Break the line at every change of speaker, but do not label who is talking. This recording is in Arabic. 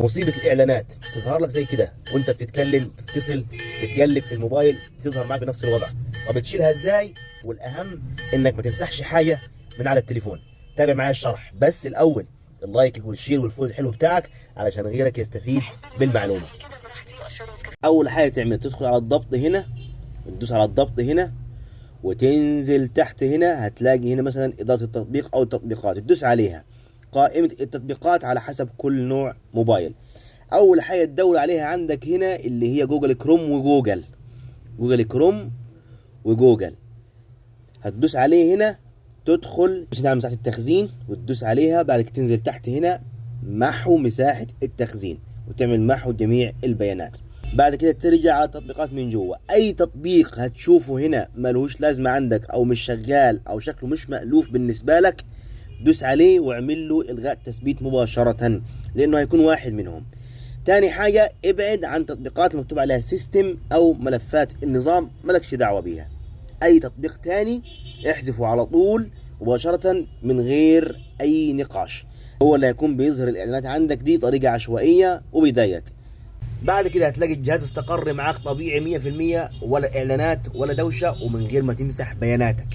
مصيبه الاعلانات تظهر لك زي كده وانت بتتكلم، تتصل، بتقلب في الموبايل، تظهر معاك بنفس الوضع. طب بتشيلها ازاي؟ والاهم انك ما تمسحش حاجه من على التليفون. تابع معايا الشرح، بس الاول اللايك والشير والفول الحلو بتاعك علشان غيرك يستفيد بالمعلومه. اول حاجه تعمل تدخل على الضبط هنا، وتدوس على الضبط هنا، وتنزل تحت هنا هتلاقي هنا مثلا إدارة التطبيق أو التطبيقات، تدوس عليها. قائمة التطبيقات على حسب كل نوع موبايل. أول حاجة تدور عليها عندك هنا اللي هي جوجل كروم وجوجل. جوجل كروم وجوجل هتدوس عليه هنا، تدخل على مساحة التخزين وتدوس عليها. بعد كده تنزل تحت هنا محو مساحة التخزين وتعمل محو جميع البيانات. بعد كده ترجع على التطبيقات من جوه. اي تطبيق هتشوفه هنا ملهوش لازمه عندك او مش شغال او شكله مش مألوف بالنسبه لك، دوس عليه واعمل له الغاء تثبيت مباشره، لانه هيكون واحد منهم. تاني حاجه ابعد عن تطبيقات مكتوب عليها سيستم او ملفات النظام، ملكش دعوه بيها. اي تطبيق تاني احذفه على طول مباشره من غير اي نقاش. هو اللي هيكون بيظهر الاعلانات عندك دي طريقه عشوائيه وبيضايقك. بعد كده هتلاقي الجهاز استقر معاك طبيعي 100%، ولا اعلانات ولا دوشه، ومن غير ما تمسح بياناتك.